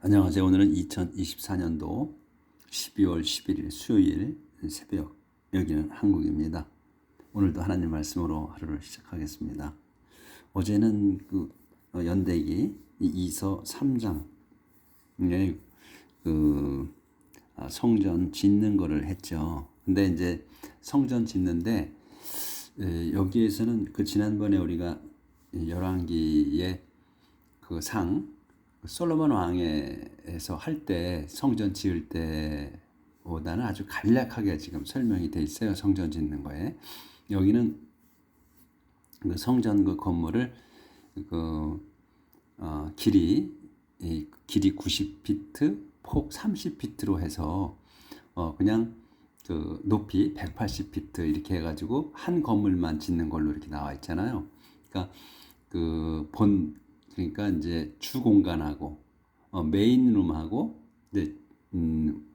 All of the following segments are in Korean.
안녕하세요. 오늘은 2024년도 12월 11일 수요일 새벽, 여기는 한국입니다. 오늘도 하나님 말씀으로 하루를 시작하겠습니다. 어제는 연대기 이서 3장에 성전 짓는 거를 했죠. 근데 이제 성전 짓는데 여기에서는 지난번에 우리가 열왕기의 솔로몬 왕에서 할 때 성전 지을 때보다는 아주 간략하게 지금 설명이 돼 있어요. 성전 짓는 거에. 여기는 성전 건물을 길이 90피트, 폭 30피트로 해서 그냥 높이 180피트 이렇게 해가지고 한 건물만 짓는 걸로 이렇게 나와 있잖아요. 그러니까 그러니까 이제 주 공간하고 메인룸하고 이제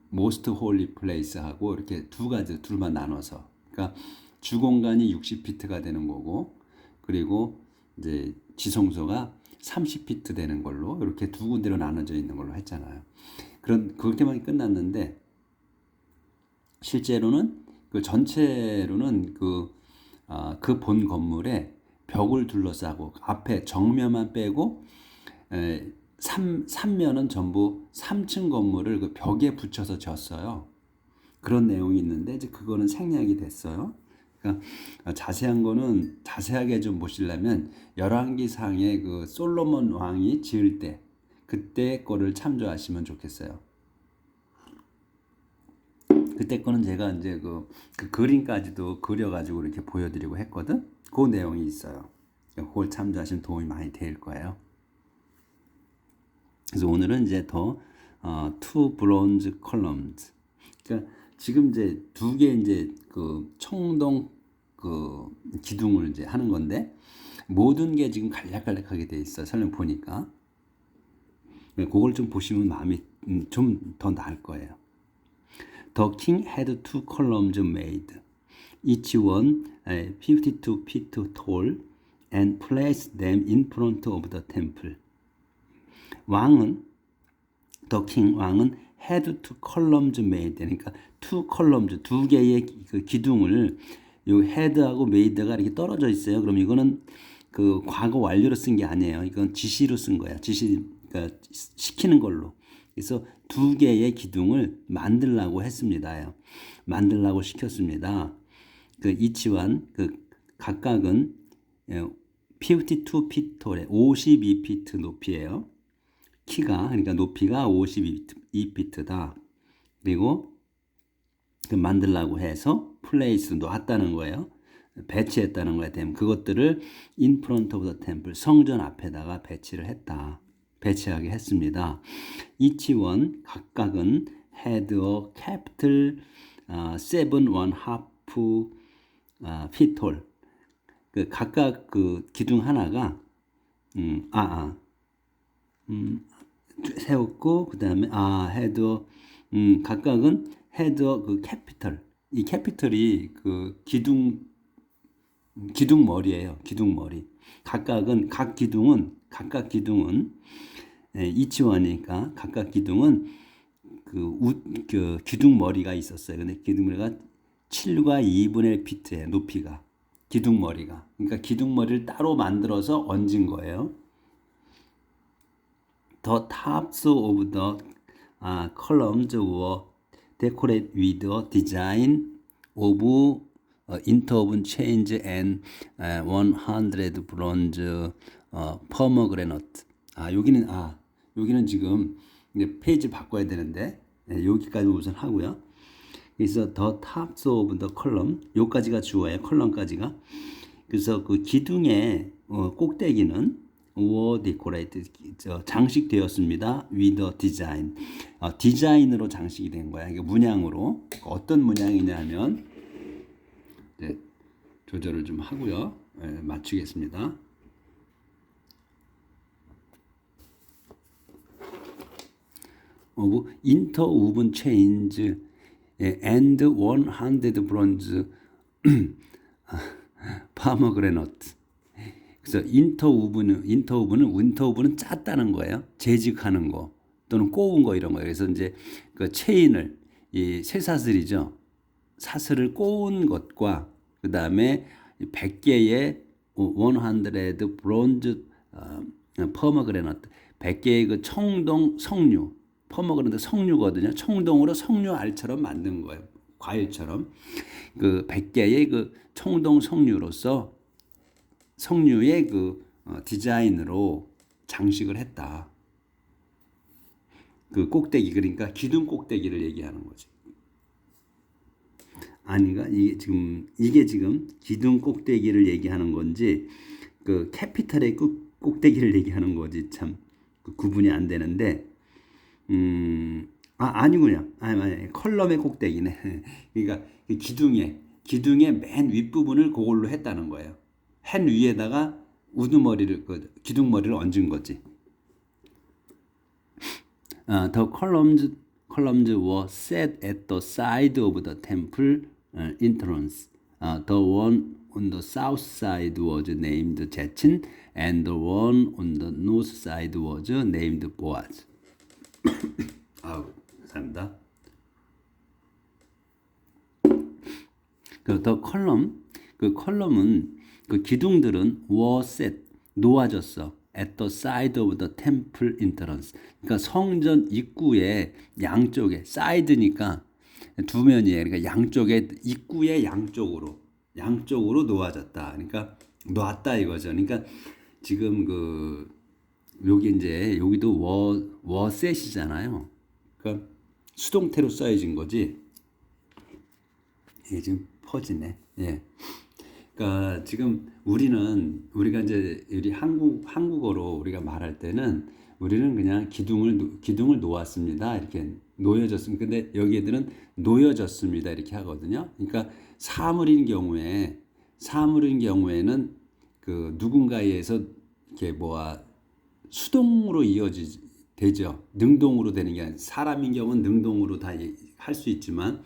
모스트 홀리 플레이스하고 이렇게 둘만 나눠서, 그러니까 주 공간이 60피트가 되는 거고, 그리고 이제 지성소가 30피트 되는 걸로 이렇게 두 군데로 나눠져 있는 걸로 했잖아요. 그렇게만 끝났는데 실제로는 전체로는 본 건물에 벽을 둘러싸고 앞에 정면만 빼고 3면은 전부 3층 건물을 그 벽에 붙여서 졌어요. 그런 내용이 있는데 이제 그거는 생략이 됐어요. 그러니까 자세한 거는 자세하게 좀 보시려면 열왕기상의 솔로몬 왕이 지을 때 그때 거를 참조하시면 좋겠어요. 그때 거는 제가 이제 그 그림까지도 그려가지고 이렇게 보여드리고 했거든. 그 내용이 있어요. 그걸 참조하시면 도움이 많이 될 거예요. 그래서 오늘은 이제 two bronze columns. 그러니까 지금 이제 두 개 이제 청동 기둥을 이제 하는 건데 모든 게 지금 간략간략하게 돼 있어. 설명 보니까. 그걸 좀 보시면 마음이 좀 더 나을 거예요. The king had two columns made, each one 52 feet tall, and placed them in front of the temple. 왕은 had two columns made, 그러니까 two columns, 두 개의 기둥을 요 had하고 made가 이렇게 떨어져 있어요. 그럼 이거는 과거 완료로 쓴 게 아니에요. 이건 지시로 쓴 거야. 그러니까 시키는 걸로. 그래서 두 개의 기둥을 만들라고 했습니다. 만들라고 시켰습니다. each one 각각은 52피트래, 52피트 높이에요. 그러니까 높이가 52피트다. 그리고 만들라고 해서 플레이스 놓았다는 거예요. 배치했다는 거에 대한 그것들을 in front of the temple, 성전 앞에다가 배치하게 했습니다. each one 각각은 had a capital 7.5 feet tall. 각각 기둥 하나가 세웠고 그다음에 had 각각은 had capital. 이 캐피털이 기둥 머리예요. 기둥 머리. 각각 기둥은 each one이니까 각각 기둥은 기둥 머리가 있었어요. 근데 기둥 머리가 7과 2분의 1피트의 높이가 기둥 머리가. 그러니까 기둥 머리를 따로 만들어서 얹은 거예요. The tops of the columns were decorated with a design of interwoven chains and 100 bronze pomegranate. 여기는 지금 이제 페이지 바꿔야 되는데 여기까지 우선 하고요. 그래서 the tops of the column, 여기까지가 주어예요. 컬럼까지가. 그래서 기둥의 꼭대기는 were decorated, 장식되었습니다. with a design. 디자인으로 장식이 된 거야. 이게 문양으로. 어떤 문양이냐면 조절을 좀 하고요. 맞추겠습니다. of interwoven chains and 100 bronze pomegranate. 그래서 인터우브는 짰다는 거예요. 재직하는 거. 또는 꼬운 거 이런 거. 그래서 이제 그 체인을 이 쇠사슬이죠. 사슬을 꼬은 것과 그 다음에 100개의 100 브론즈 퍼머그레너트 100개의 그 청동 석류 퍼머그레너트 석류거든요. 청동으로 석류 알처럼 만든 거예요. 과일처럼 그 100개의 그 청동 석류로서 석류의 그 디자인으로 장식을 했다. 그 꼭대기 그러니까 기둥 꼭대기를 얘기하는 거지. 아니가 이게 지금 기둥 꼭대기를 얘기하는 건지 그 캐피탈의 꼭대기를 얘기하는 거지 참 그 구분이 안 되는데 아니군요. 아니 컬럼의 꼭대기네. 그러니까 기둥의 맨 윗부분을 그걸로 했다는 거예요. 한 위에다가 우두머리를 그 기둥머리를 얹은 거지. The columns were set at the side of the temple entrance. The one on the south side was named 제친, and the one on the north side was named 보아즈. 아우, 감사합니다. The column, 그 컬럼은 그 기둥들은 were set, 놓아졌어. At the side of the temple entrance. 그러니까 성전 입구의 양쪽에 사이드니까 두 면이에요. 그러니까 양쪽에 입구의 양쪽으로 놓아졌다. 그러니까 놓았다 이거죠. 그러니까 지금 그 여기 이제 여기도 워셋이잖아요. 그러니까 수동태로 써야진 거지. 이게 지금 퍼지네. 예. 그러니까 지금 우리가 이제 우리 한국어로 우리가 말할 때는 우리는 그냥 기둥을 놓았습니다. 이렇게 놓여졌습니다. 근데 여기 애들은 놓여졌습니다. 이렇게 하거든요. 그러니까 사물인 경우에는 그 누군가에 의해서 이렇게 수동으로 되죠. 능동으로 되는 게 아니라 사람인 경우는 능동으로 다 할 수 있지만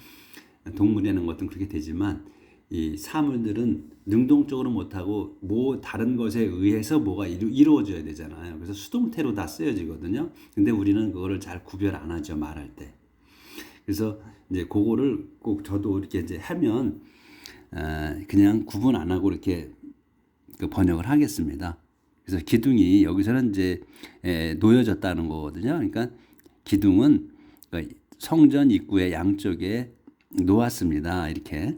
동물이라는 것은 그렇게 되지만 이 사물들은 능동적으로 못하고 다른 것에 의해서 뭐가 이루어져야 되잖아요. 그래서 수동태로 다 쓰여지거든요. 근데 우리는 그거를 잘 구별 안 하죠, 말할 때. 그래서 이제 그거를 꼭 저도 이렇게 이제 하면 그냥 구분 안 하고 이렇게 그 번역을 하겠습니다. 그래서 기둥이 여기서는 이제 놓여졌다는 거거든요. 그러니까 기둥은 성전 입구의 양쪽에 놓았습니다. 이렇게.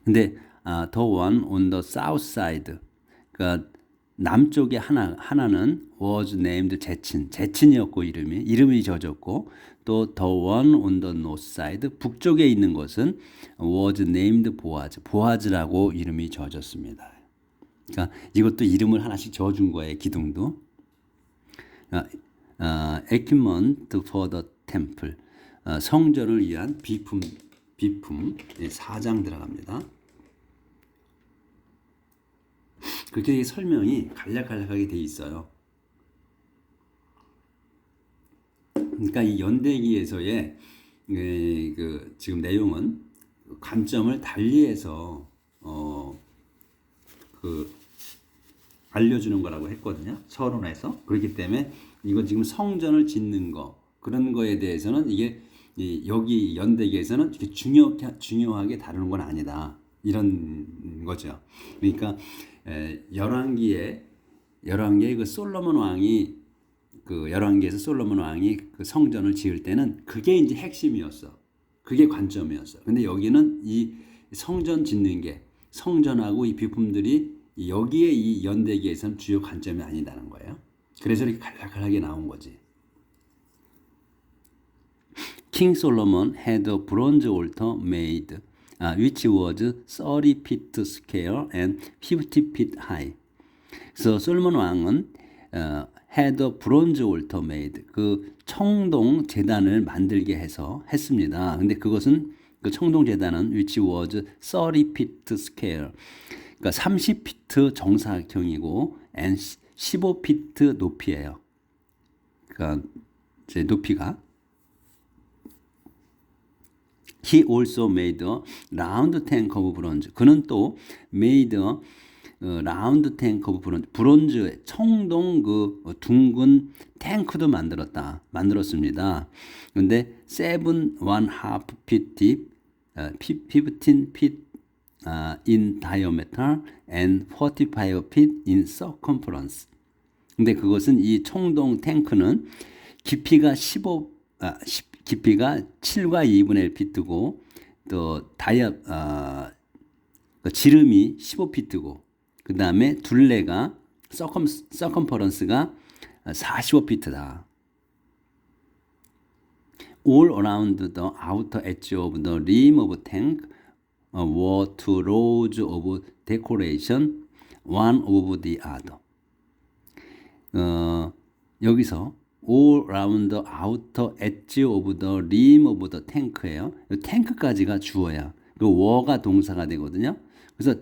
근데 the one on the south side, 그러니까 남쪽에 하나는 was named 제친이었고 이름이 져졌고 또 the one on the north side, 북쪽에 있는 것은 was named 보아즈라고 이름이 져졌습니다. 그러니까 이것도 이름을 하나씩 져준 거예요. 기둥도. equipment for the temple, 성전을 위한 비품 4장 들어갑니다. 그렇게 설명이 간략하게 돼 있어요. 그러니까 이 연대기에서의 그 지금 내용은 관점을 달리해서 그 알려주는 거라고 했거든요. 서론에서. 그렇기 때문에 이거 지금 성전을 짓는 거 그런 거에 대해서는 이게 여기 연대기에서는 이렇게 중요하게 다루는 건 아니다. 이런 거죠. 그러니까 열왕기에 그 솔로몬 왕이 그 열왕기에서 솔로몬 왕이 그 성전을 지을 때는 그게 이제 핵심이었어. 그게 관점이었어. 근데 여기는 이 성전 짓는 게 성전하고 이 비품들이 여기에 이 연대기에서는 주요 관점이 아니다는 거예요. 그래서 이렇게 간략하게 나온 거지. King Solomon had a bronze altar made, which was 30 feet square and 50 feet high. 그래서 솔로몬 왕은 had a bronze altar made, 그 청동 제단을 만들게 했습니다. 근데 그것은 그 청동 제단은 which was 30 feet square, 그러니까 30피트 정사각형이고 and 15피트 높이예요. 그러니까 제 높이가. He also made a round tank of bronze. 그는 또 made a 라운드 탱크 오브 브론즈, 브론즈의 청동 그 둥근 탱크도 만들었습니다. 근데 7.5 feet deep, 15 feet in diameter and 45 feet in circumference. 근데 그것은 이 청동 탱크는 깊이가 7과 2분의 1 피트고 또 지름이 15피트고 그 다음에 둘레가 서컴퍼런스가 45피트다. All around the outer edge of the rim of tank were two rows of decoration, one over the other. 여기서 all around the outer edge of the rim of the tank예요. 탱크까지가 주어야. 그 were가 동사가 되거든요. 그래서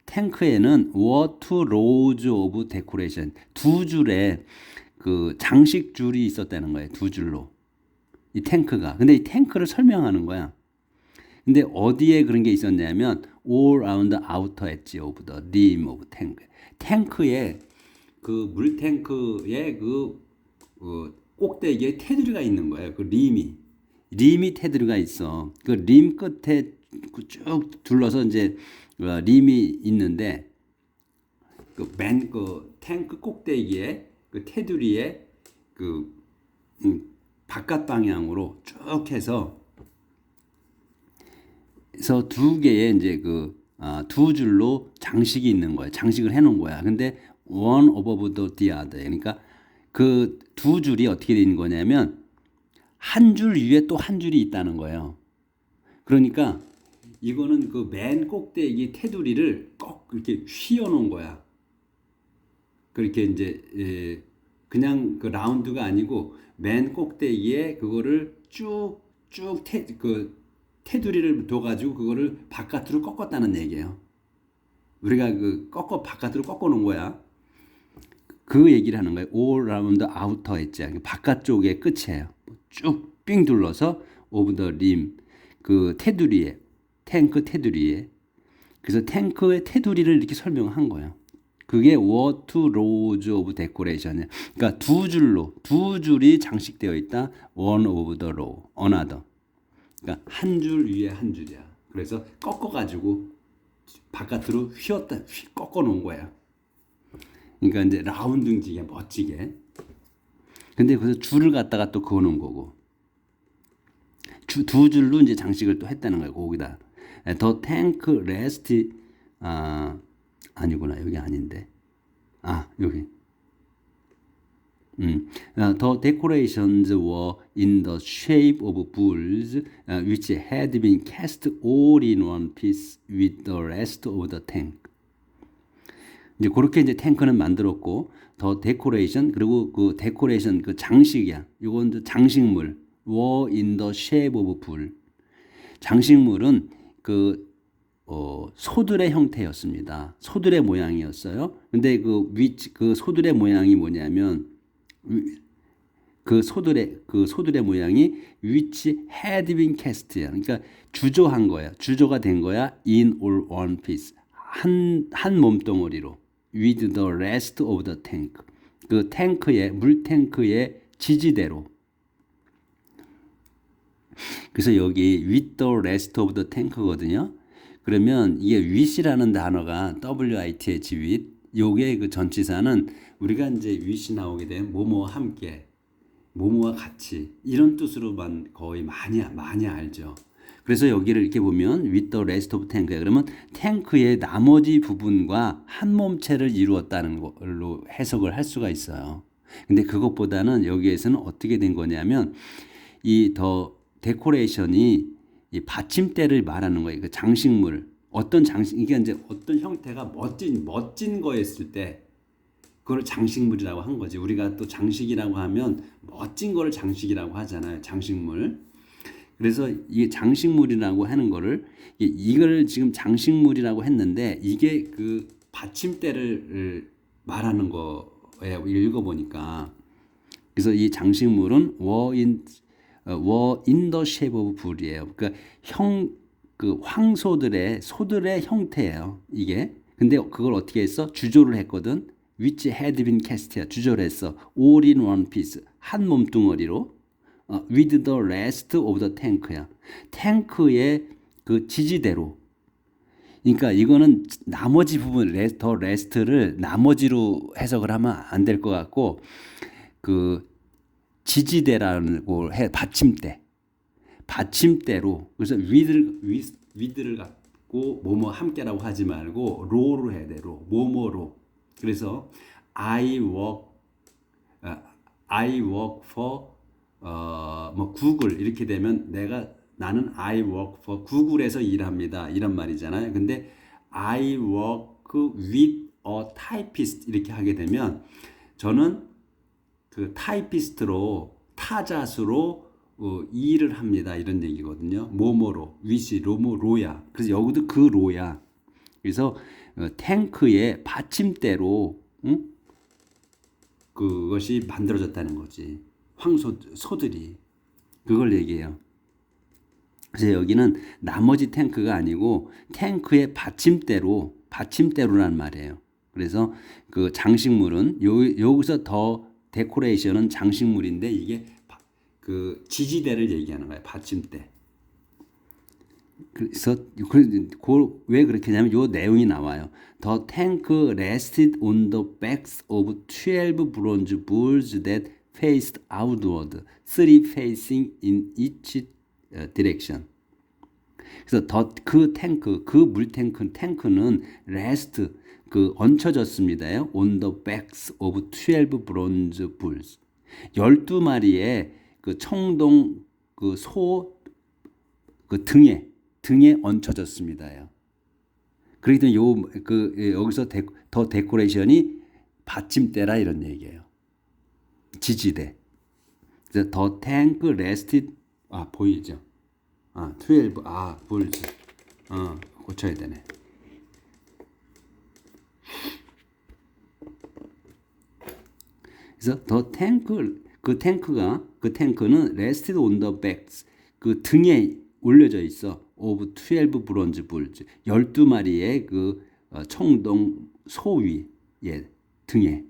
탱크에는 were two rows of decoration, 두 줄의 그 장식 줄이 있었다는 거예요. 두 줄로. 이 탱크가. 근데 이 탱크를 설명하는 거야. 근데 어디에 그런 게 있었냐면 all around the outer edge of the rim of tank. 탱크에 그 물탱크에 그 꼭대기에 테두리가 있는 거예요. 그 림이 테두리가 있어. 그 림 끝에 쭉 둘러서 이제 림이 있는데 그 탱크 꼭대기에 그 테두리에 바깥 방향으로 쭉 해서 그래서 두 개의 이제 두 줄로 장식이 있는 거예요. 장식을 해놓은 거야. 근데 one above the other. 그러니까 그 두 줄이 어떻게 되는 거냐면 한 줄 위에 또 한 줄이 있다는 거예요. 그러니까 이거는 그 맨 꼭대기 테두리를 꼭 이렇게 휘어놓은 거야. 그렇게 이제 그냥 그 라운드가 아니고 맨 꼭대기에 그거를 쭉쭉 테두리를 둬가지고 그거를 바깥으로 꺾었다는 얘기예요. 우리가 바깥으로 꺾어 놓은 거야. 그 얘기를 하는 거예요. all around the outer edge. 바깥쪽의 끝이에요. 쭉 삥 둘러서 over the rim. 그 테두리에, 탱크 테두리에. 그래서 탱크의 테두리를 이렇게 설명한 거예요. 그게 were two rows of decoration. 그러니까 두 줄이 장식되어 있다. one over the row, another. 그러니까 한 줄 위에 한 줄이야. 그래서 꺾어가지고 바깥으로 꺾어 놓은 거야. 그러니까 이제 라운딩지게 멋지게. 근데 그래서 줄을 갖다가 또 그어 놓은 거고. 두 줄로 이제 장식을 또 했다는 거예요. 거기다. The tank rest, 아니구나. 여기 아닌데. 여기. The decorations were in the shape of bulls, which had been cast all in one piece with the rest of the tank. 이제 그렇게 이제 탱크는 만들었고, 더 데코레이션, 그리고 그 데코레이션, 그 장식이야. 이건 장식물. were in the shape of bull. 장식물은 소들의 형태였습니다. 소들의 모양이었어요. 근데 그 소들의 모양이 뭐냐면, 그 소들의 모양이 which had been cast야. 그러니까 주조한 거야. 주조가 된 거야. in all one piece. 한 몸뚱어리로. with the rest of the tank. 그 물탱크의 지지대로. 그래서 여기 with the rest of the tank거든요. 그러면 이게 with이라는 단어가 WITH with, 요게 그 전치사는 우리가 이제 with이 나오게 되면 뭐뭐와 함께, 뭐뭐와 같이 이런 뜻으로만 거의 많이 알죠. 그래서 여기를 이렇게 보면 with the rest of tank야. 그러면 탱크의 나머지 부분과 한 몸체를 이루었다는 걸로 해석을 할 수가 있어요. 근데 그것보다는 여기에서는 어떻게 된 거냐면 이 더 데코레이션이 이 받침대를 말하는 거예요. 그 장식물. 이게 이제 어떤 형태가 멋진 거였을 때 그걸 장식물이라고 한 거지. 우리가 또 장식이라고 하면 멋진 거를 장식이라고 하잖아요. 장식물. 그래서 이게 장식물이라고 하는 거를 이걸 지금 장식물이라고 했는데 이게 그 받침대를 말하는 거예요. 읽어보니까. 그래서 이 장식물은 were in the shape of bull이에요. 그러니까 소들의 형태예요. 이게 근데 그걸 어떻게 했어? 주조를 했거든. which had been cast야. 주조를 했어. all in one piece. 한 몸뚱어리로. with the rest of the tank야. 탱크의 그 지지대로. 그러니까 이거는 나머지 부분, 더 레스트를 나머지로 해석을 하면 안 될 것 같고, 그 지지대라는 걸 해, 받침대. 받침대로. 그래서 with를 갖고 뭐뭐 함께라고 하지 말고 로로 해야 돼. 뭐뭐로. 그래서 I work for 뭐 구글 이렇게 되면 나는 I work for 구글에서 일합니다. 이런 말이잖아요. 근데 I work with a typist 이렇게 하게 되면 저는 그 타이피스트로 타자수로 일을 합니다. 이런 얘기거든요. 뭐뭐로 위시 로야. 그래서 여기도 그 로야. 그래서 탱크의 받침대로 그것이 만들어졌다는 거지. 소들이 그걸 얘기해요. 그래서 여기는 나머지 탱크가 아니고 탱크의 받침대로라는 말이에요. 그래서 그 장식물은 여기서 더 데코레이션은 장식물인데 이게 그 지지대를 얘기하는 거예요. 받침대. 그래서 왜 그렇게 하냐면 요 내용이 나와요. The tank rested on the backs of 12 bronze bulls that faced outward, 3 facing in each direction. 그래서 그 물탱크는 rest 얹혀졌습니다요. On the backs of 12 bronze bulls. 12마리의 그 청동 그 등에 얹혀졌습니다요. 그렇기 때문에 여기서 더 데코레이션이 받침대라 이런 얘기예요. 지지대. 그래서 더 탱크 레스티드 보이죠? 12 bulls. 고쳐야 되네. 그래서 그 탱크는 rested on the backs 그 등에 올려져 있어. of 12 bronze bulls 12마리의 그 청동 소 위에 등에.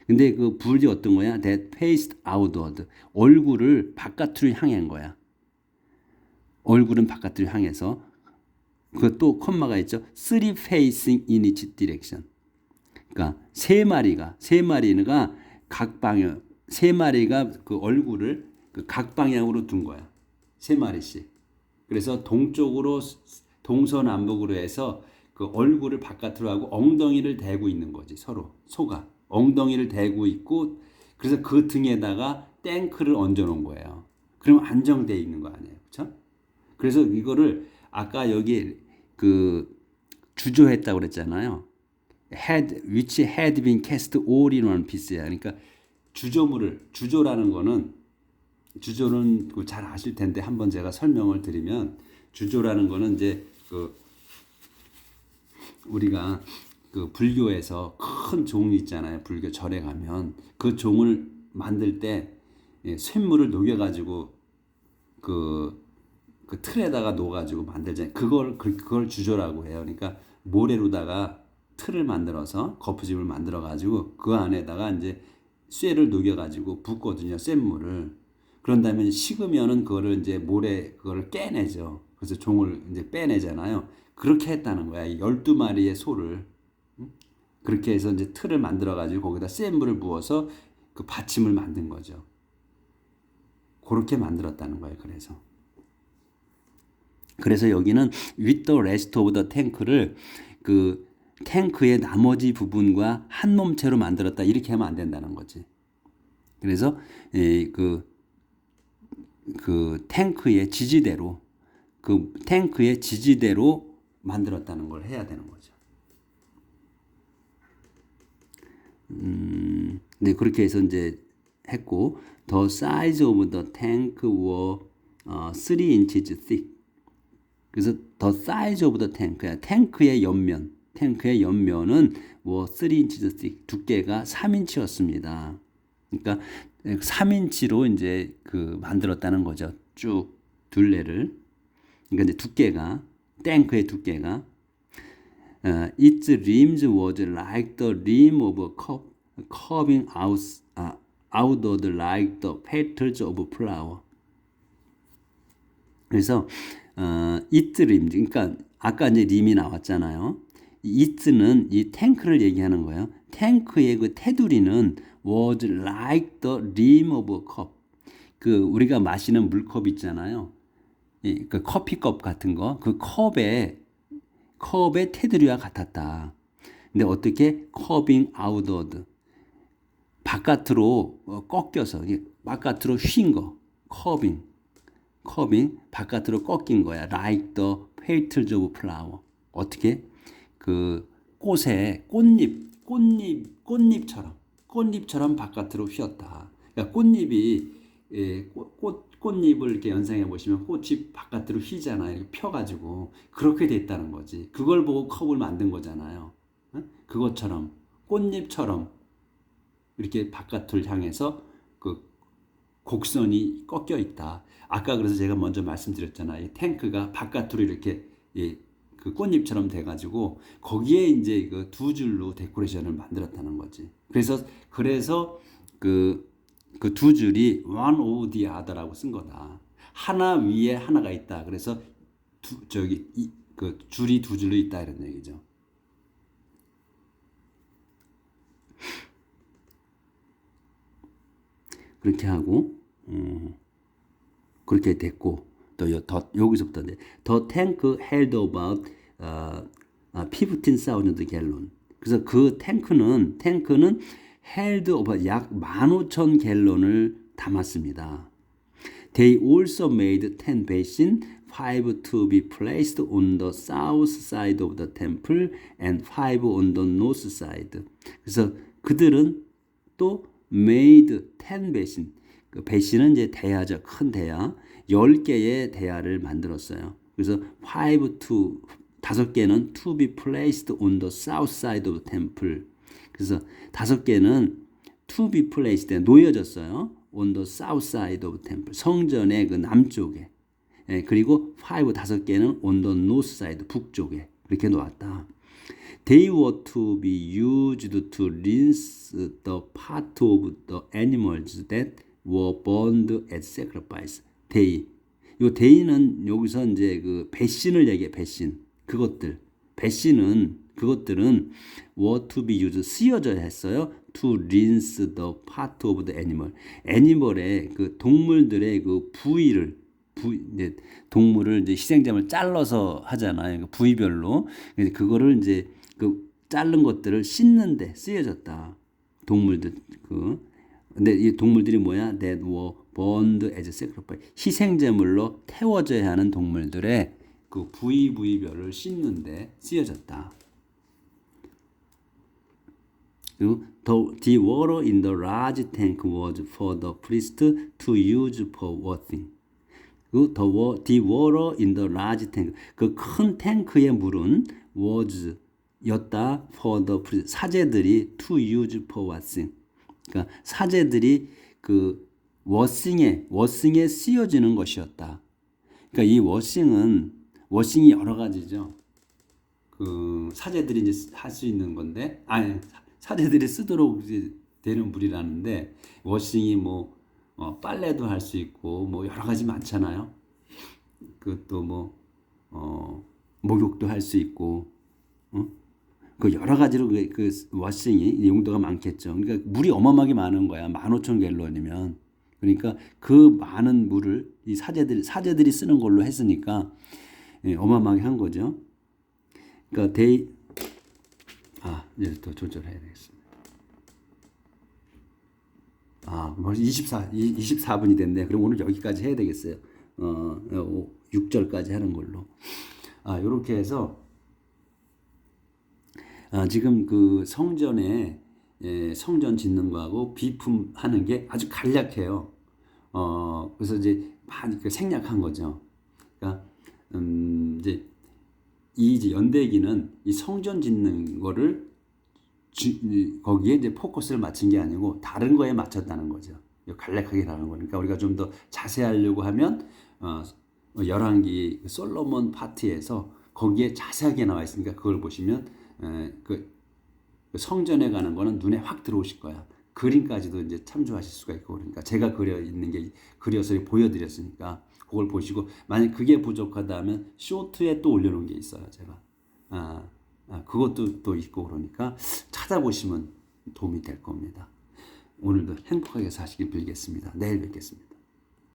근데 그 불이 어떤 거야? That faced outward 얼굴을 바깥으로 향한 거야. 얼굴은 바깥으로 향해서 그또 콤마가 있죠. 3 facing in each direction. 그러니까 세 마리가 각 방향 세 마리가 그 얼굴을 각 방향으로 둔 거야. 세 마리씩. 그래서 동서남북으로 해서 그 얼굴을 바깥으로 하고 엉덩이를 대고 있는 거지. 서로 소가 엉덩이를 대고 있고 그래서 그 등에다가 탱크를 얹어 놓은 거예요. 그럼 안정되어 있는 거 아니에요. 그렇죠? 그래서 이거를 아까 여기 그 주조했다고 그랬잖아요. which had been cast all in one piece야. 그러니까 주조라는 거는 주조는 잘 아실 텐데 한번 제가 설명을 드리면 주조라는 거는 이제 우리가 그 불교에서 큰 종이 있잖아요. 불교 절에 가면 그 종을 만들 때 쇳물을 녹여가지고 그 틀에다가 놓아가지고 만들잖아요. 그걸 주조라고 해요. 그러니까 모래로다가 틀을 만들어서 거푸집을 만들어가지고 그 안에다가 이제 쇠를 녹여가지고 붓거든요. 쇳물을. 그런 다음에 식으면은 그거를 이제 그거를 깨내죠. 그래서 종을 이제 빼내잖아요. 그렇게 했다는 거야. 12마리의 소를. 그렇게 해서 이제 틀을 만들어가지고 거기다 쇳물을 부어서 그 받침을 만든 거죠. 그렇게 만들었다는 거예요. 그래서 여기는 with the rest of the tank를 그 탱크의 나머지 부분과 한 몸체로 만들었다. 이렇게 하면 안 된다는 거지. 그래서 그 탱크의 지지대로 만들었다는 걸 해야 되는 거죠. 네, 그렇게 해서 이제 했고, the size of the tank were 3 inches thick. 그래서 the size of the tank야. 탱크의 옆면은 뭐 3 inches thick. 두께가 3인치였습니다. 그러니까 3인치로 이제 만들었다는 거죠. 쭉 둘레를. 그러니까 이제 탱크의 두께가 its rims was like the rim of a cup, curving outward like the petals of a flower. 그래서 its rims, 그러니까 아까 이제 림이 나왔잖아요. its는 이 탱크를 얘기하는 거예요. 탱크의 그 테두리는 was like the rim of a cup. 그 우리가 마시는 물컵 있잖아요. 그 커피컵 같은 거, 그 컵의 테두리와 같았다. 근데 어떻게 커빙 아웃워드, 바깥으로 꺾여서 바깥으로 휜 거, 커빙 바깥으로 꺾인 거야. Like the petals of flower. 어떻게 그 꽃의 꽃잎처럼 바깥으로 휘었다. 그러니까 꽃잎이 꽃잎을 이렇게 연상해 보시면 꽃이 바깥으로 휘잖아요. 이렇게 펴가지고 그렇게 됐다는 거지. 그걸 보고 컵을 만든 거잖아요. 그것처럼 꽃잎처럼 이렇게 바깥을 향해서 그 곡선이 꺾여 있다. 아까 그래서 제가 먼저 말씀드렸잖아요. 이 탱크가 바깥으로 이렇게 그 꽃잎처럼 돼가지고 거기에 이제 그 두 줄로 데코레이션을 만들었다는 거지. 그래서 그 두 줄이 one over the other라고 쓴 거다. 하나 위에 하나가 있다. 그래서 그 줄이 두 줄로 있다 이런 얘기죠. 그렇게 하고 그렇게 됐고 또 여기서부터 이제 the tank held about 15,000 gallon. 그래서 그 탱크는 held about 약 15,000갤런을 담았습니다. They also made 10 basin, 5 to be placed on the south side of the temple and 5 on the north side. 그래서 그들은 또 made 10 basin. 그 배신은 이제 대야죠. 큰 대야. 10개의 대야를 만들었어요. 그래서 5개는 to be placed on the south side of the temple. 그래서 5개는 to be placed 놓여졌어요. on the south side of the temple. 성전의 그 남쪽에. 그리고 5개는 on the north side 북쪽에. 그렇게 놓았다. They were to be used to rinse the part of the animals that were burned as sacrifice. 데이. 요 데이는 여기서 이제 그 배신을 얘기해. 그것들은 were to be used 쓰여져야 했어요. to rinse the part of the animal. 애니멀의 그 동물들의 그 이제 동물을 이제 희생자를 잘라서 하잖아요. 그 부위별로. 그래서 그거를 이제 그 자른 것들을 씻는데 쓰여졌다. 동물들 근데 이 동물들이 뭐야? That were burned as sacrifice. 희생제물로 태워져야 하는 동물들의 그 부위별을 씻는데 쓰여졌다. 그리고 the water in the large tank was for the priest to use for washing. 그리고 the water in the large tank. 그 큰 탱크의 물은 was 였다 for the priest. 사제들이 to use for washing. 그러니까 사제들이 그 워싱에 쓰여지는 것이었다. 그러니까 이 워싱이 여러 가지죠. 그 사제들이 이제 할 수 있는 건데, 사제들이 쓰도록 이제 되는 물이라는데 워싱이 뭐 빨래도 할 수 있고 뭐 여러 가지 많잖아요. 그또 뭐 목욕도 할 수 있고, 그 여러 가지로 그 워싱이 용도가 많겠죠. 그러니까 물이 어마어마하게 많은 거야. 15,000갤런이면. 그러니까 그 많은 물을 이 사제들이 쓰는 걸로 했으니까 어마어마하게 한 거죠. 그러니까 이제 또 조절해야 되겠습니다. 벌써 24분이 됐네. 그럼 오늘 여기까지 해야 되겠어요. 6절까지 하는 걸로. 이렇게 해서 지금 그 성전에 성전 짓는 거하고 비품하는 게 아주 간략해요. 그래서 이제 많이 생략한 거죠. 그러니까 이제 연대기는 이 성전 짓는 거를 거기에 이제 포커스를 맞춘 게 아니고 다른 거에 맞췄다는 거죠. 간략하게 다른 거니까 우리가 좀 더 자세하려고 하면 열왕기 솔로몬 파트에서 거기에 자세하게 나와 있으니까 그걸 보시면 그 성전에 가는 거는 눈에 확 들어오실 거야. 그림까지도 이제 참조하실 수가 있고 그러니까 제가 그려 있는 게 그려서 보여드렸으니까 그걸 보시고 만약 그게 부족하다 하면 쇼트에 또 올려놓은 게 있어요. 제가 그것도 또 있고 그러니까 찾아보시면 도움이 될 겁니다. 오늘도 행복하게 사시길 빌겠습니다. 내일 뵙겠습니다.